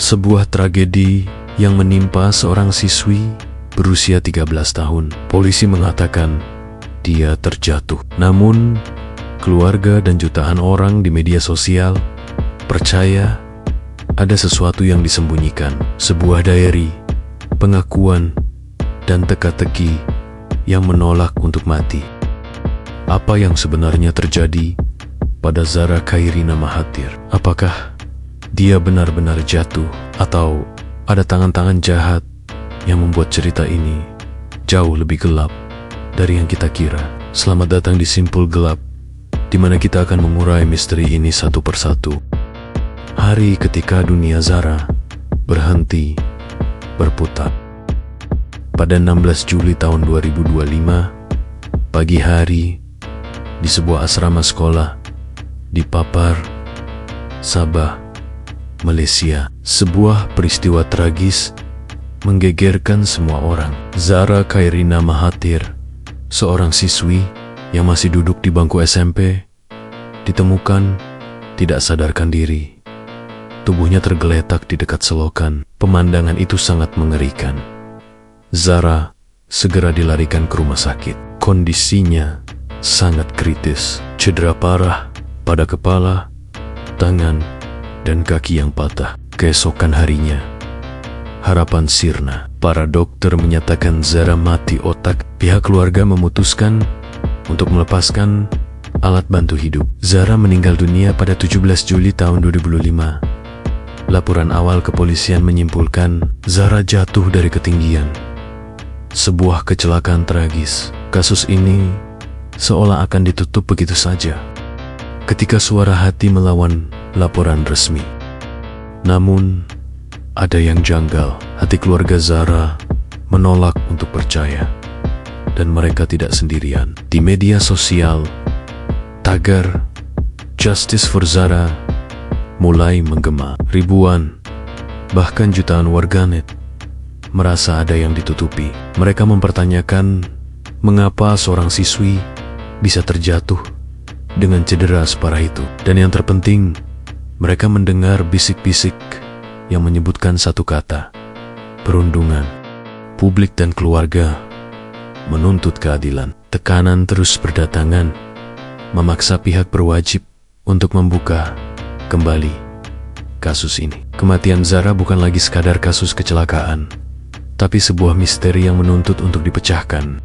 Sebuah tragedi yang menimpa seorang siswi berusia 13 tahun. Polisi mengatakan dia terjatuh. Namun, keluarga dan jutaan orang di media sosial percaya ada sesuatu yang disembunyikan. Sebuah diary, pengakuan, dan teka-teki yang menolak untuk mati. Apa yang sebenarnya terjadi pada Zahra Khairina Mahathir? Apakah dia benar-benar jatuh atau ada tangan-tangan jahat yang membuat cerita ini jauh lebih gelap dari yang kita kira? Selamat datang di Simpul Gelap, di mana kita akan mengurai misteri ini satu persatu. Hari ketika dunia Zahra berhenti berputar. Pada 16 Juli tahun 2025, pagi hari, di sebuah asrama sekolah di Papar, Sabah, Malaysia, sebuah peristiwa tragis menggegerkan semua orang. Zahra Khairina Mahathir, seorang siswi yang masih duduk di bangku SMP, ditemukan tidak sadarkan diri. Tubuhnya tergeletak di dekat selokan. Pemandangan itu sangat mengerikan. Zahra segera dilarikan ke rumah sakit. Kondisinya sangat kritis. Cedera parah pada kepala, tangan, dan kaki yang patah. Keesokan harinya, harapan sirna. Para dokter menyatakan Zahra mati otak. Pihak keluarga memutuskan untuk melepaskan alat bantu hidup. Zahra meninggal dunia pada 17 Juli tahun 2005. Laporan awal kepolisian menyimpulkan Zahra jatuh dari ketinggian. Sebuah kecelakaan tragis. Kasus ini seolah akan ditutup begitu saja ketika suara hati melawan laporan resmi. Namun, ada yang janggal. Hati keluarga Zahra menolak untuk percaya, dan mereka tidak sendirian. Di media sosial, tagar Justice for Zahra mulai menggema. Ribuan, bahkan jutaan warganet merasa ada yang ditutupi. Mereka mempertanyakan mengapa seorang siswi bisa terjatuh dengan cedera separah itu. Dan yang terpenting, mereka mendengar bisik-bisik yang menyebutkan satu kata: perundungan. Publik dan keluarga menuntut keadilan. Tekanan terus berdatangan, memaksa pihak berwajib untuk membuka kembali kasus ini. Kematian Zahra bukan lagi sekadar kasus kecelakaan, tapi sebuah misteri yang menuntut untuk dipecahkan.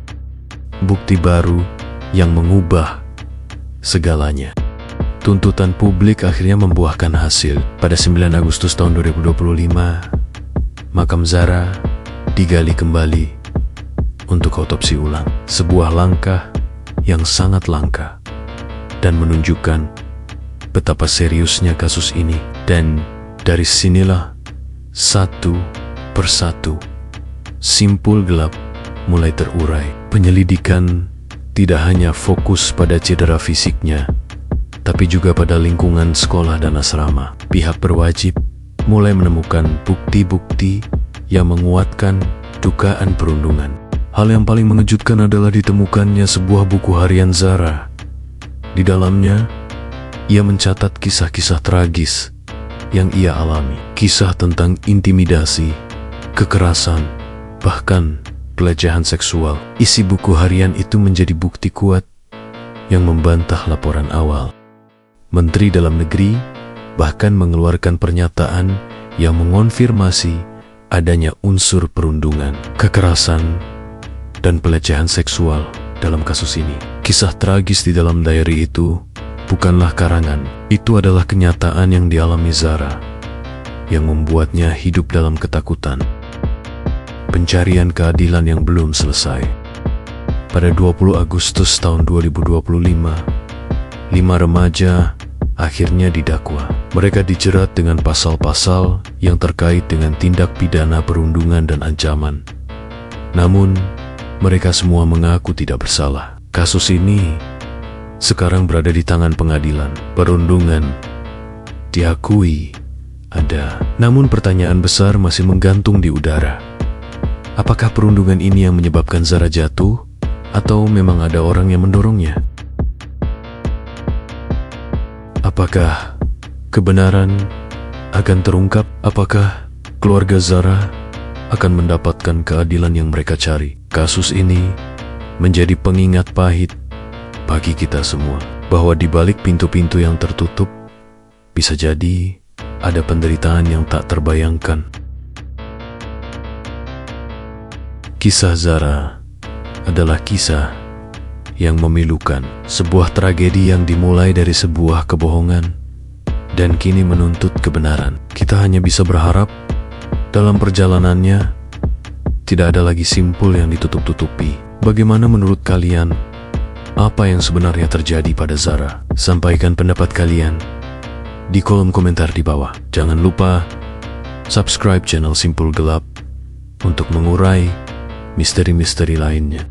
Bukti baru yang mengubah segalanya. Tuntutan publik akhirnya membuahkan hasil. Pada 9 Agustus tahun 2025, makam Zahra digali kembali untuk otopsi ulang. Sebuah langkah yang sangat langka dan menunjukkan betapa seriusnya kasus ini. Dan dari sinilah satu persatu simpul gelap mulai terurai. Penyelidikan tidak hanya fokus pada cedera fisiknya, tapi juga pada lingkungan sekolah dan asrama. Pihak berwajib mulai menemukan bukti-bukti yang menguatkan dugaan perundungan. Hal yang paling mengejutkan adalah ditemukannya sebuah buku harian Zahra. Di dalamnya, ia mencatat kisah-kisah tragis yang ia alami. Kisah tentang intimidasi, kekerasan, bahkan pelecehan seksual. Isi buku harian itu menjadi bukti kuat yang membantah laporan awal. Menteri Dalam Negeri bahkan mengeluarkan pernyataan yang mengonfirmasi adanya unsur perundungan, kekerasan, dan pelecehan seksual dalam kasus ini. Kisah tragis di dalam diary itu bukanlah karangan. Itu adalah kenyataan yang dialami Zahra, yang membuatnya hidup dalam ketakutan. Pencarian keadilan yang belum selesai. Pada 20 Agustus tahun 2025, 5 remaja akhirnya didakwa. Mereka dijerat dengan pasal-pasal yang terkait dengan tindak pidana perundungan dan ancaman. Namun, mereka semua mengaku tidak bersalah. Kasus ini sekarang berada di tangan pengadilan. Perundungan diakui ada. Namun pertanyaan besar masih menggantung di udara. Apakah perundungan ini yang menyebabkan Zahra jatuh, atau memang ada orang yang mendorongnya? Apakah kebenaran akan terungkap? Apakah keluarga Zara akan mendapatkan keadilan yang mereka cari. Kasus ini menjadi pengingat pahit bagi kita semua, bahwa di balik pintu-pintu yang tertutup, bisa jadi ada penderitaan yang tak terbayangkan. Kisah Zara adalah kisah yang memilukan, sebuah tragedi yang dimulai dari sebuah kebohongan dan kini menuntut kebenaran. Kita hanya bisa berharap dalam perjalanannya tidak ada lagi simpul yang ditutup-tutupi. Bagaimana menurut kalian? Apa yang sebenarnya terjadi pada Zara? Sampaikan pendapat kalian di kolom komentar di bawah. Jangan lupa subscribe channel Simpul Gelap untuk mengurai misteri-misteri lainnya.